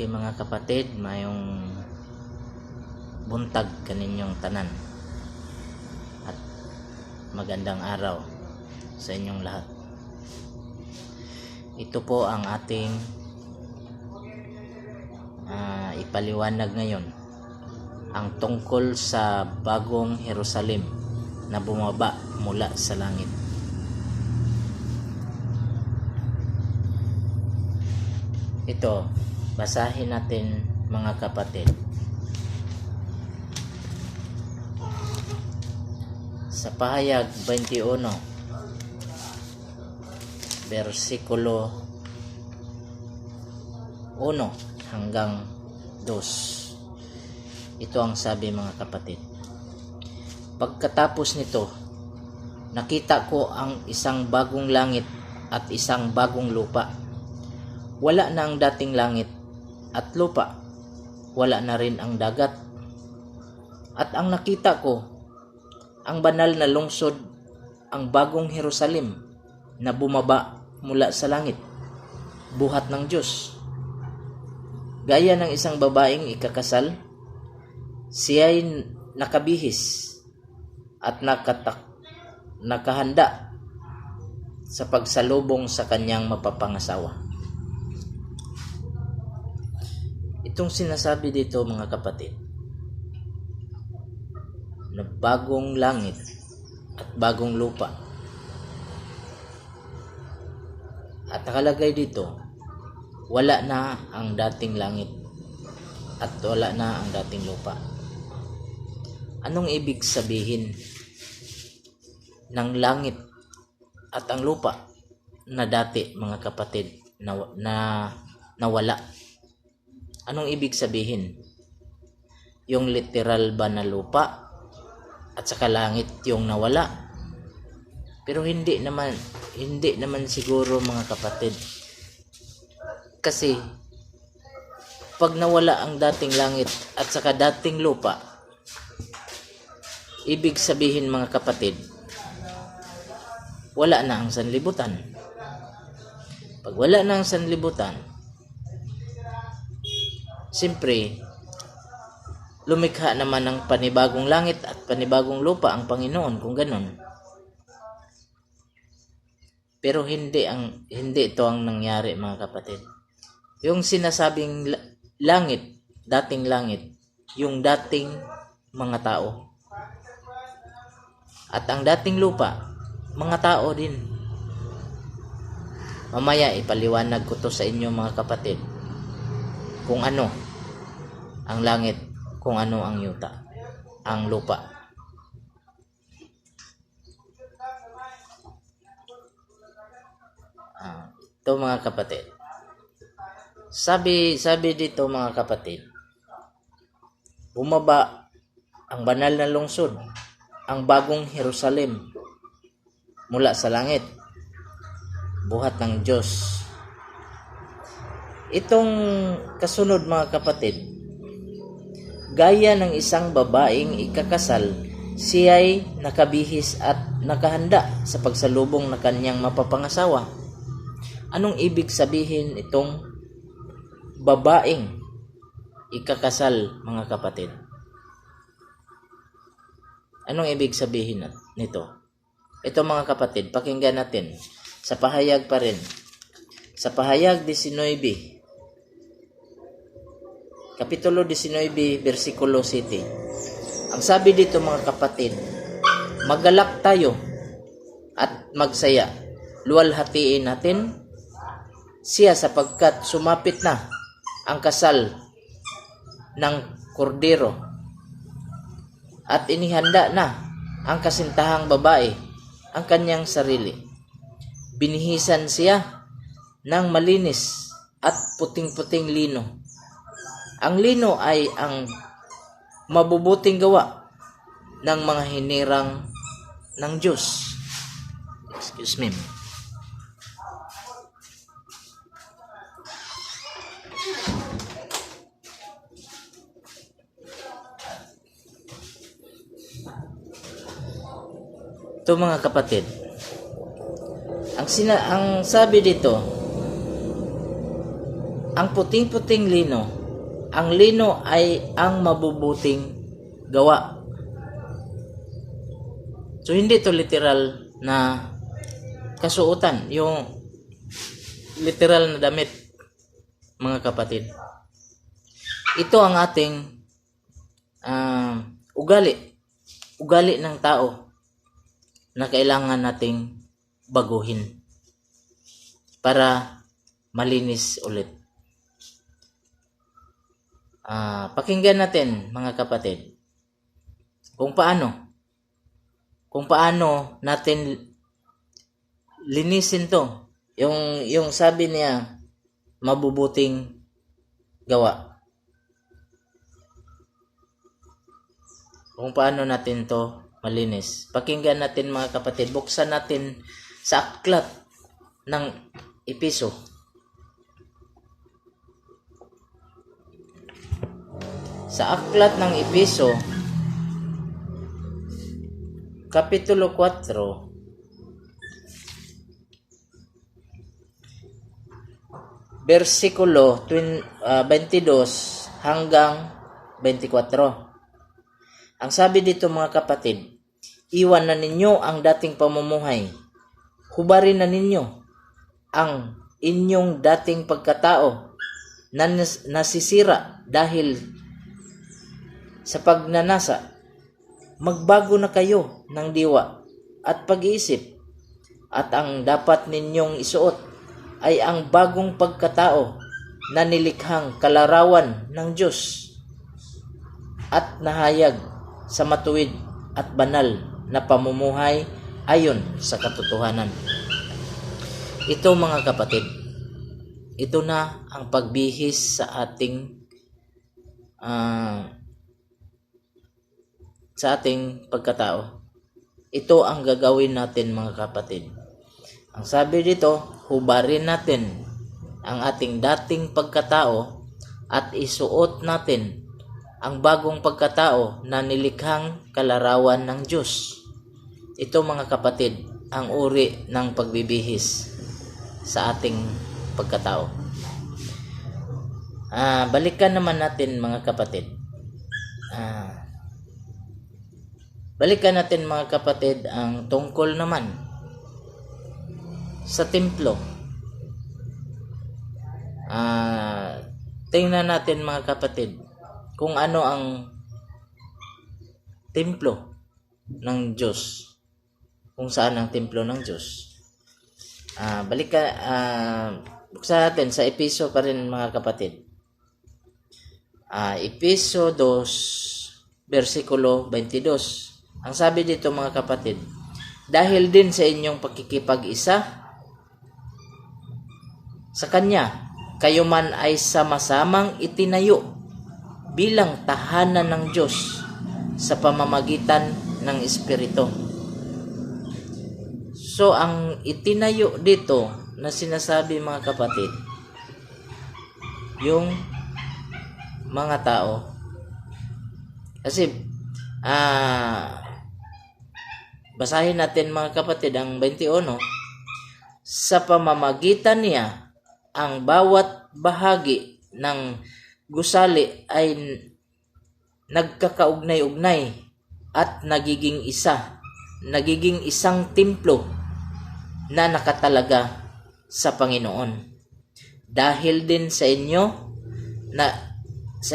Okay mga kapatid, mayong buntag kaninyong tanan at magandang araw sa inyong lahat. Ito po ang ating ipaliwanag ngayon, ang tungkol sa bagong Jerusalem na bumaba mula sa langit. Ito, basahin natin mga kapatid. Sa Pahayag 21, versikulo 1 hanggang 2. Ito ang sabi mga kapatid. Pagkatapos nito, nakita ko ang isang bagong langit at isang bagong lupa. Wala na ang dating langit at lupa, wala na rin ang dagat. At ang nakita ko, ang banal na lungsod, ang bagong Jerusalem na bumaba mula sa langit, buhat ng Diyos. Gaya ng isang babaeng ikakasal, siya'y nakabihis at nakahanda sa pagsalubong sa kanyang mapapangasawa. Itong sinasabi dito mga kapatid, na bagong langit at bagong lupa. At nakalagay dito, wala na ang dating langit at wala na ang dating lupa. Anong ibig sabihin ng langit at ang lupa na dati mga kapatid na wala? Anong ibig sabihin? Yung literal ba na lupa at saka langit yung nawala? Pero hindi naman siguro mga kapatid. Kasi pag nawala ang dating langit at saka dating lupa, ibig sabihin mga kapatid, wala na ang sanlibutan. Pag wala na ang sanlibutan, siyempre, lumikha naman ng panibagong langit at panibagong lupa ang Panginoon kung ganun. Pero hindi ito ang nangyari mga kapatid. Yung sinasabing langit, dating langit, yung dating mga tao. At ang dating lupa, mga tao din. Mamaya ipaliwanag ko to sa inyo mga kapatid, kung ano ang langit, kung ano ang yuta, ang lupa. Ito mga kapatid. Sabi dito mga kapatid, bumaba ang banal na lungsod, ang bagong Jerusalem mula sa langit, buhat ng Diyos. Itong kasunod mga kapatid, gaya ng isang babaeng ikakasal, siya'y nakabihis at nakahanda sa pagsalubong ng kanyang mapapangasawa. Anong ibig sabihin itong babaeng ikakasal mga kapatid? Anong ibig sabihin nito? Ito mga kapatid, pakinggan natin sa pahayag pa rin. Sa Pahayag 19, Kapitulo 19, versikulo 7. Ang sabi dito mga kapatid, magalak tayo at magsaya. Luwalhatiin natin siya sapagkat sumapit na ang kasal ng kordero at inihanda na ang kasintahang babae ang kanyang sarili. Binihisan siya ng malinis at puting-puting lino. Ang lino ay ang mabubuting gawa ng mga hinirang ng Diyos. Excuse me. Ito mga kapatid, ang sabi dito, ang puting-puting lino, ang lino ay ang mabubuting gawa. So hindi to literal na kasuotan, yung literal na damit, mga kapatid. Ito ang ating ugali ng tao na kailangan nating baguhin para malinis ulit. Pakinggan natin, mga kapatid, kung paano natin linisin to, yung sabi niya mabubuting gawa. Kung paano natin to malinis. Pakinggan natin, mga kapatid. Buksan natin sa aklat ng Epeso. Sa aklat ng Epeso, Kapitulo 4, versikulo 22 hanggang 24. Ang sabi dito, mga kapatid, iwan na ninyo ang dating pamumuhay. Hubarin na ninyo ang inyong dating pagkatao na nasisira dahil sa pagnanasa. Magbago na kayo ng diwa at pag-iisip, at ang dapat ninyong isuot ay ang bagong pagkatao na nilikhang kalarawan ng Diyos at nahayag sa matuwid at banal na pamumuhay ayon sa katotohanan. Ito, mga kapatid, ito na ang pagbihis sa ating pagkatao. Ito ang gagawin natin, mga kapatid. Ang sabi dito, hubarin natin ang ating dating pagkatao at isuot natin ang bagong pagkatao na nilikhang kalarawan ng Diyos. Ito, mga kapatid, ang uri ng pagbibihis sa ating pagkatao. Balikan naman natin, mga kapatid. Balikan natin, mga kapatid, ang tungkol naman sa templo. Tingnan natin, mga kapatid, kung ano ang templo ng Diyos. Kung saan ang templo ng Diyos. Buksan natin sa Epeso pa rin, mga kapatid. Epeso 2, versikulo 22. Ang sabi dito, mga kapatid, dahil din sa inyong pakikipag-isa sa Kanya, kayo man ay sama-samang itinayo bilang tahanan ng Diyos sa pamamagitan ng Espiritu. So, ang itinayo dito na sinasabi, mga kapatid, yung mga tao. Kasi, basahin natin, mga kapatid, ang 21. Sa pamamagitan niya, ang bawat bahagi ng gusali ay nagkakaugnay-ugnay at nagiging isang templo na nakatalaga sa Panginoon. Dahil din sa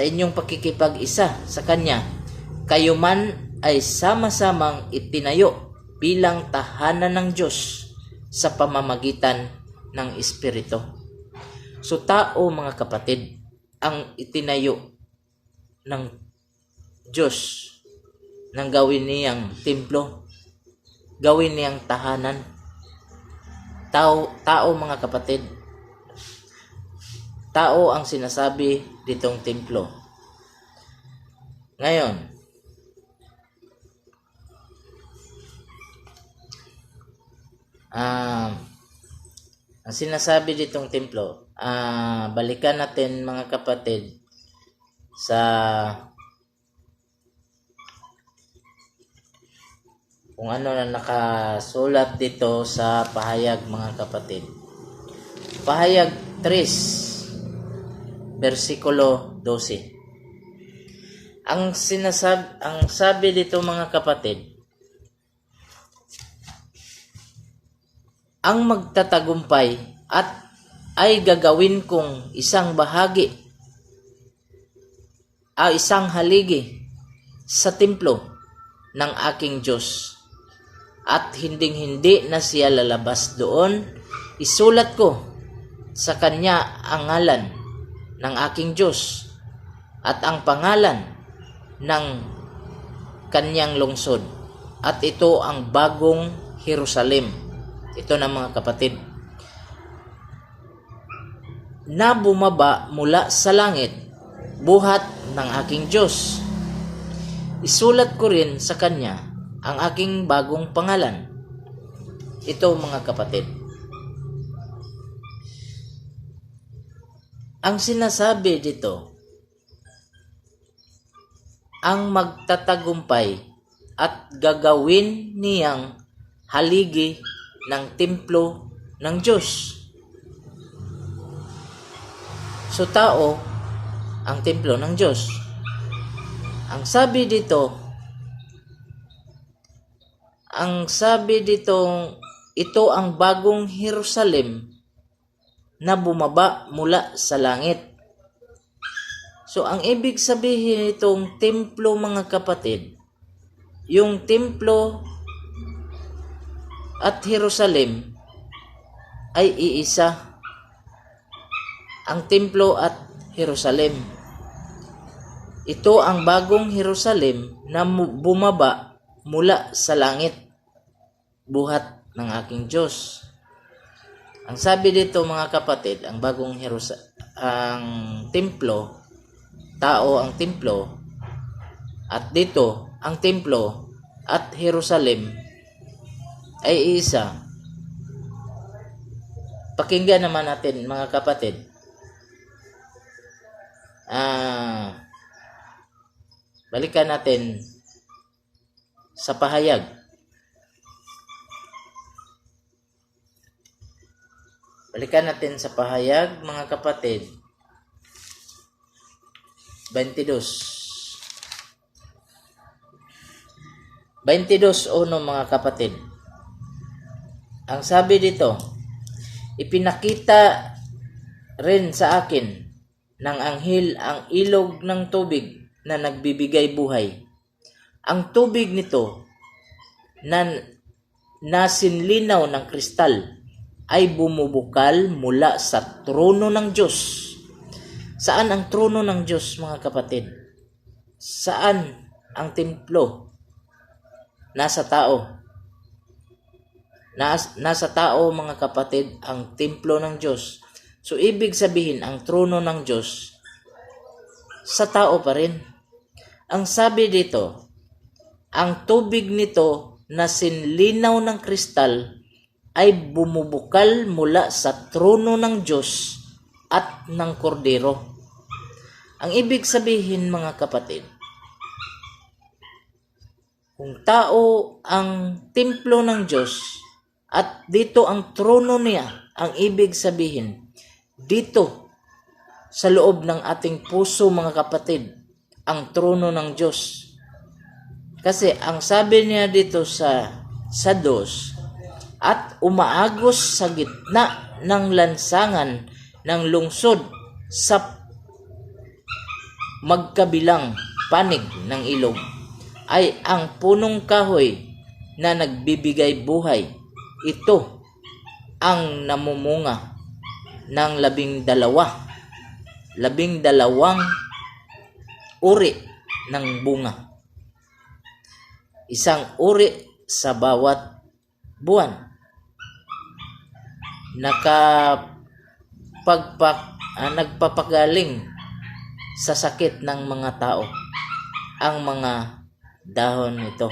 inyong pakikipag-isa sa Kanya, kayo man ay sama-samang itinayo bilang tahanan ng Diyos sa pamamagitan ng Espiritu. So, tao, mga kapatid, ang itinayo ng Diyos nang gawin niyang templo, gawin niyang tahanan. Tao, mga kapatid, tao ang sinasabi ditong templo. Ngayon, ang sinasabi ditong templo, balikan natin, mga kapatid, sa kung ano na nakasulat dito sa pahayag, mga kapatid. Pahayag 3, versikulo 12. Ang sabi dito mga kapatid, ang magtatagumpay at ay gagawin kong isang bahagi, isang haligi sa templo ng aking Diyos, at hinding-hindi na siya lalabas doon. Isulat ko sa kanya ang ngalan ng aking Diyos at ang pangalan ng kanyang lungsod, at ito ang bagong Jerusalem. Ito na mga kapatid, na bumaba mula sa langit, buhat ng aking Diyos. Isulat ko rin sa kanya ang aking bagong pangalan. Ito mga kapatid, ang sinasabi dito, ang magtatagumpay at gagawin niyang haligi ng templo ng Diyos. So tao ang templo ng Diyos. Ang sabi dito, ito ang bagong Jerusalem na bumaba mula sa langit. So, ang ibig sabihin itong templo mga kapatid, yung templo at Jerusalem ay iisa. Ang templo at Jerusalem. Ito ang bagong Jerusalem na bumaba mula sa langit, buhat ng aking Diyos. Ang sabi dito mga kapatid, ang bagong ang templo, tao ang templo, at dito ang templo at Jerusalem ay isa. Pakinggan naman natin mga kapatid. Balikan natin sa pahayag. Balikan natin sa pahayag mga kapatid. 22:1 mga kapatid. Ang sabi dito, ipinakita rin sa akin ng anghel ang ilog ng tubig na nagbibigay buhay. Ang tubig nito na nasinlinaw ng kristal ay bumubukal mula sa trono ng Diyos. Saan ang trono ng Diyos mga kapatid? Saan ang templo? Nasa tao. Nasa tao mga kapatid ang templo ng Diyos. So ibig sabihin ang trono ng Diyos sa tao pa rin. Ang sabi dito, ang tubig nito na sinlinaw ng kristal ay bumubukal mula sa trono ng Diyos at ng Kordero. Ang ibig sabihin mga kapatid, kung tao ang templo ng Diyos at dito ang trono niya, ang ibig sabihin, dito sa loob ng ating puso mga kapatid, ang trono ng Diyos. Kasi ang sabi niya dito sa 2, at umaagos sa gitna ng lansangan ng lungsod sa magkabilang panig ng ilog ay ang punong kahoy na nagbibigay buhay. Ito ang namumunga ng 12 uri ng bunga. Isang uri sa bawat buwan. Nagpapagaling sa sakit ng mga tao ang mga dahon nito.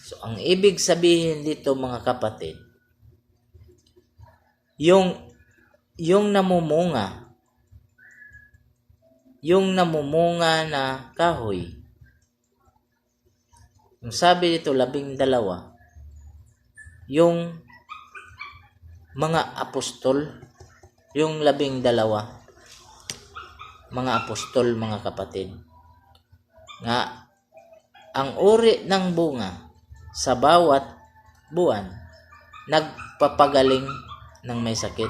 So, ang ibig sabihin dito mga kapatid, yung namumunga na kahoy, yung sabi dito 12, yung mga apostol, yung 12, mga apostol, mga kapatid, nga ang uri ng bunga sa bawat buwan nagpapagaling ng may sakit.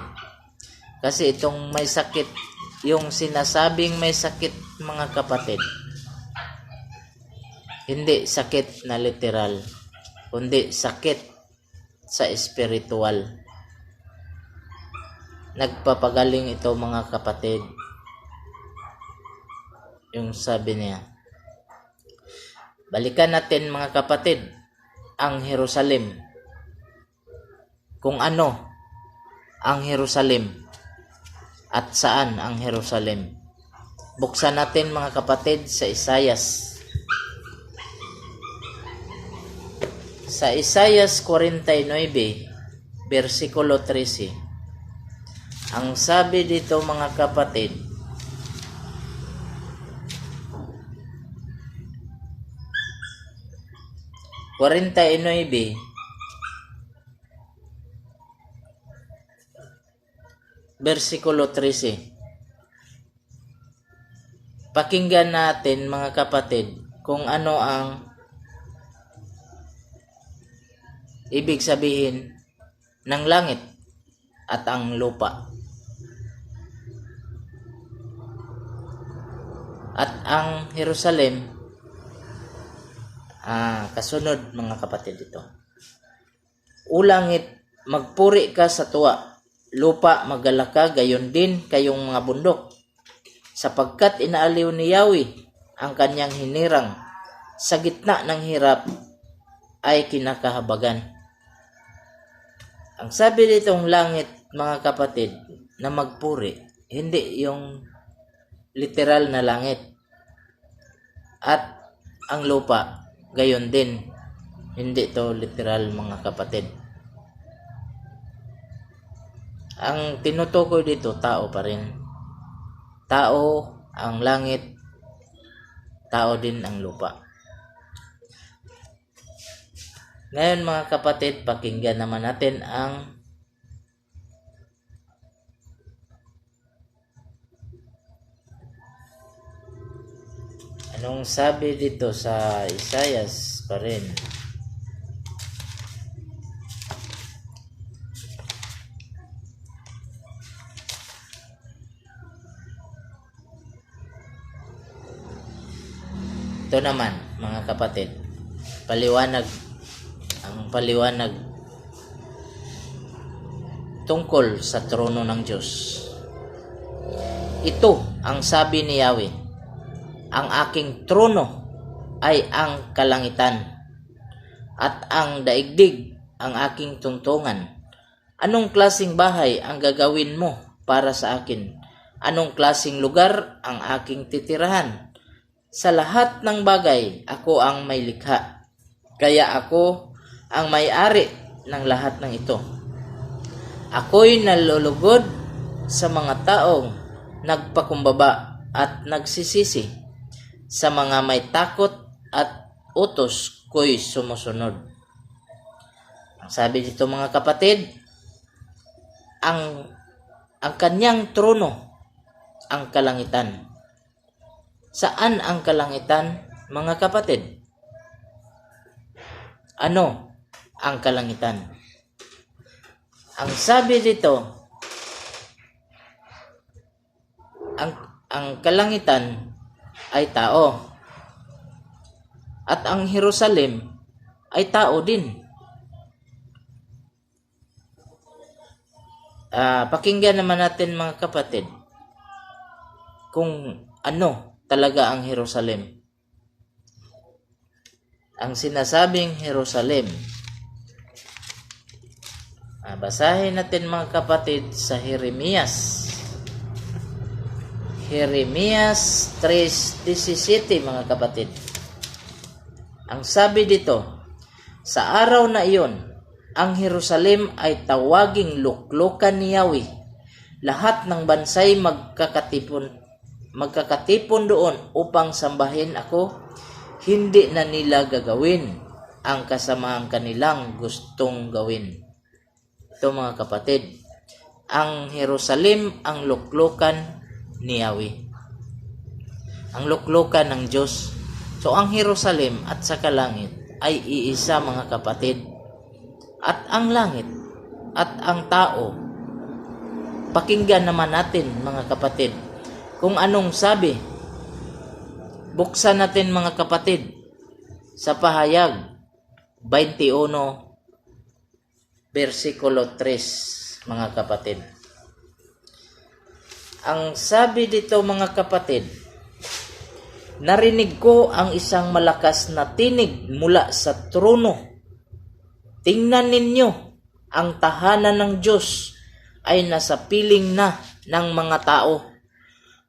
Kasi itong may sakit, yung sinasabing may sakit, mga kapatid, hindi sakit na literal, kundi sakit sa espiritual. Nagpapagaling ito, mga kapatid. Yung sabi niya, balikan natin, mga kapatid, ang Jerusalem. Kung ano ang Jerusalem at saan ang Jerusalem. Buksan natin, mga kapatid, sa Isaias. Sa Isaias 49, versikulo 13. Ang sabi dito, mga kapatid, versikulo 13. Pakinggan natin, mga kapatid, kung ano ang ibig sabihin ng langit at ang lupa. At ang Jerusalem, kasunod, mga kapatid, ito. Ulangit, magpuri ka sa tuwa, lupa, magala ka, gayon din kayong mga bundok, sapagkat inaaliw ni Yahweh ang kanyang hinirang, sa gitna ng hirap ay kinakahabagan. Ang sabi ditong langit, mga kapatid, na magpuri, hindi yung literal na langit. At ang lupa, gayon din, hindi to literal, mga kapatid. Ang tinutukoy dito, tao pa rin. Tao ang langit, tao din ang lupa. Ngayon, mga kapatid, pakinggan naman natin ang anong sabi dito sa Isaias pa rin. Ito naman, mga kapatid, ang paliwanag tungkol sa trono ng Diyos. Ito ang sabi ni Yahweh, ang aking trono ay ang kalangitan, at ang daigdig ang aking tungtungan. Anong klaseng bahay ang gagawin mo para sa akin? Anong klaseng lugar ang aking titirahan? Sa lahat ng bagay, ako ang may likha. Kaya ako ang may-ari ng lahat ng ito. Ako'y nalulugod sa mga taong nagpakumbaba at nagsisisi. Sa mga may takot at utos ko'y sumusunod. Ang sabi dito, mga kapatid, ang kanyang trono, ang kalangitan. Saan ang kalangitan, mga kapatid? Ano ang kalangitan? Ang sabi dito, ang kalangitan ay tao. At ang Jerusalem ay tao din. Pakinggan naman natin, mga kapatid, kung ano talaga ang Jerusalem. Ang sinasabing Jerusalem, basahin natin, mga kapatid, sa Jeremias 3:17, mga kapatid. Ang sabi dito, sa araw na iyon, ang Jerusalem ay tawaging luklukan ni Yahweh. Lahat ng bansay magkakatipon doon upang sambahin ako. Hindi na nila gagawin ang kasamaang kanilang gustong gawin. Ito, mga kapatid, ang Jerusalem ang luklukan ni Yahweh. ang luklukan ng Diyos. So ang Jerusalem at saka langit ay iisa, mga kapatid. At ang langit at ang tao, pakinggan naman natin, mga kapatid, kung anong sabi. Buksan natin, mga kapatid, sa Pahayag 21 versikulo 3, mga kapatid. Ang sabi dito, mga kapatid, narinig ko ang isang malakas na tinig mula sa trono. Tingnan ninyo, ang tahanan ng Diyos ay nasa piling na ng mga tao.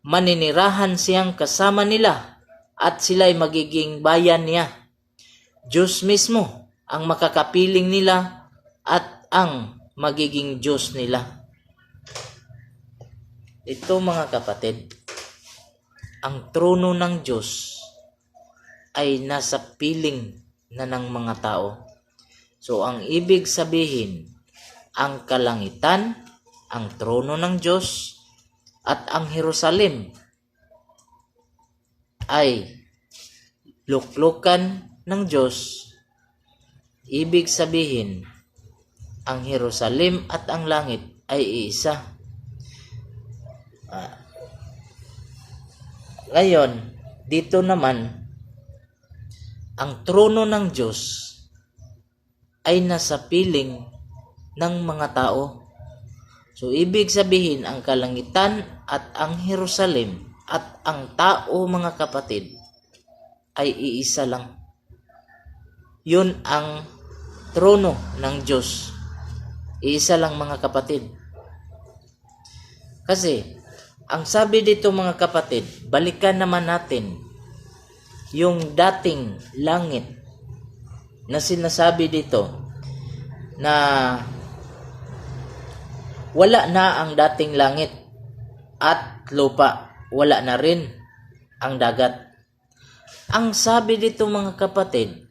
Maninirahan siyang kasama nila at sila'y magiging bayan niya. Diyos mismo ang makakapiling nila at ang magiging Diyos nila. Ito, mga kapatid, ang trono ng Diyos ay nasa piling na ng mga tao. So, ang ibig sabihin, ang kalangitan, ang trono ng Diyos, at ang Jerusalem ay luklukan ng Diyos. Ibig sabihin, ang Jerusalem at ang langit ay iisa. Ngayon, dito naman, ang trono ng Diyos ay nasa piling ng mga tao. So, ibig sabihin, ang kalangitan at ang Jerusalem at ang tao, mga kapatid, ay iisa lang. Yun ang trono ng Diyos. Iisa lang, mga kapatid. Kasi, ang sabi dito, mga kapatid, balikan naman natin yung dating langit na sinasabi dito na wala na ang dating langit at lupa. Wala na rin ang dagat. Ang sabi dito, mga kapatid,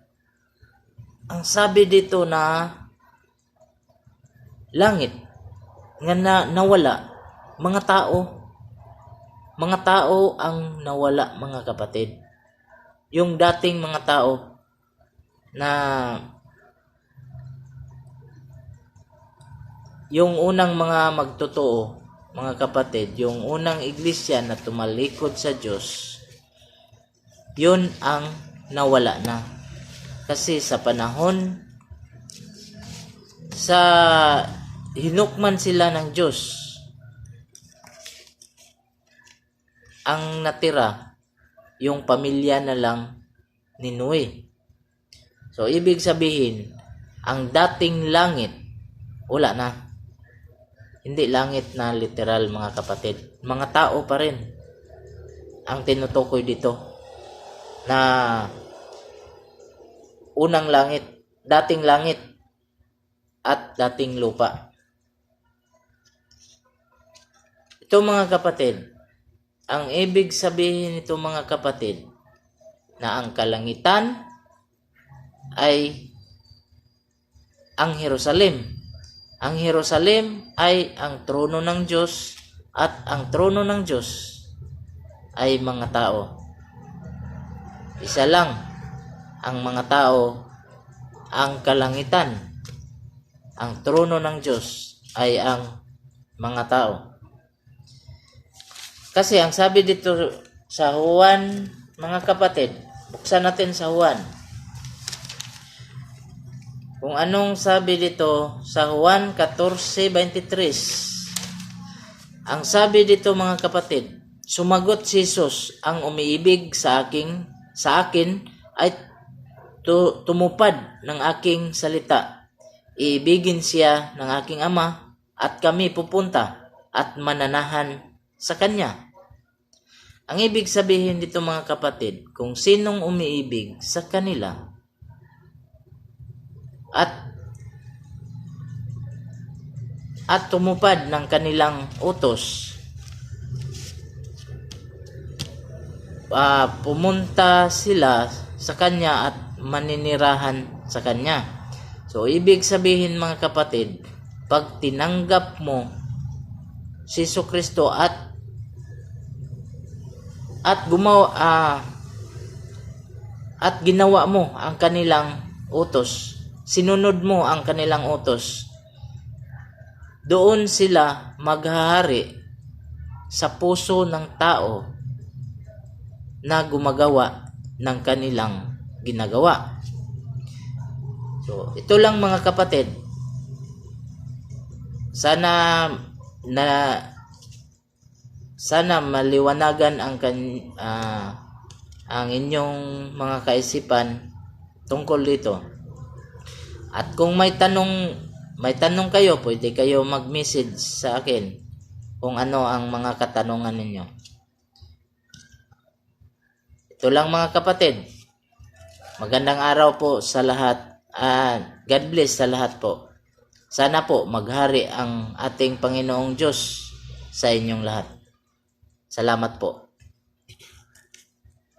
ang sabi dito na langit nga nawala, mga tao ang nawala, mga kapatid. Yung dating mga tao na yung unang mga magtotoo, mga kapatid, yung unang iglesia na tumalikod sa Diyos, yun ang nawala na. Kasi sa panahon sa hinukman sila ng Diyos, ang natira yung pamilya na lang ni Noe. So, ibig sabihin, ang dating langit, wala na. Hindi langit na literal, mga kapatid. Mga tao pa rin ang tinutukoy dito na unang langit, dating langit at dating lupa. Ito, mga kapatid, ang ibig sabihin nito, mga kapatid, na ang kalangitan ay ang Jerusalem. Ang Jerusalem ay ang trono ng Diyos at ang trono ng Diyos ay mga tao. Isa lang ang mga tao, ang kalangitan. Ang trono ng Diyos ay ang mga tao. Kasi ang sabi dito sa Juan, mga kapatid, buksan natin sa Juan. Kung anong sabi dito sa Juan 14:23. Ang sabi dito, mga kapatid, sumagot si Jesus, ang umiibig sa akin ay tumupad ng aking salita. Iibigin siya ng aking Ama at kami pupunta at mananahan sa Kanya. Ang ibig sabihin dito, mga kapatid, kung sinong umiibig sa kanila at tumupad ng kanilang utos, pumunta sila sa Kanya at maninirahan sa Kanya. So, ibig sabihin, mga kapatid, pag tinanggap mo si Jesucristo at at at ginawa mo ang kanilang utos, sinunod mo ang kanilang utos, doon sila maghahari sa puso ng tao na gumagawa ng kanilang ginagawa. So, ito lang mga kapatid. Sana maliwanagan ang inyong mga kaisipan tungkol dito. At kung may tanong kayo, pwede kayo mag-message sa akin kung ano ang mga katanungan ninyo. Ito lang mga kapatid. Magandang araw po sa lahat. God bless sa lahat po. Sana po maghari ang ating Panginoong Diyos sa inyong lahat. Salamat po.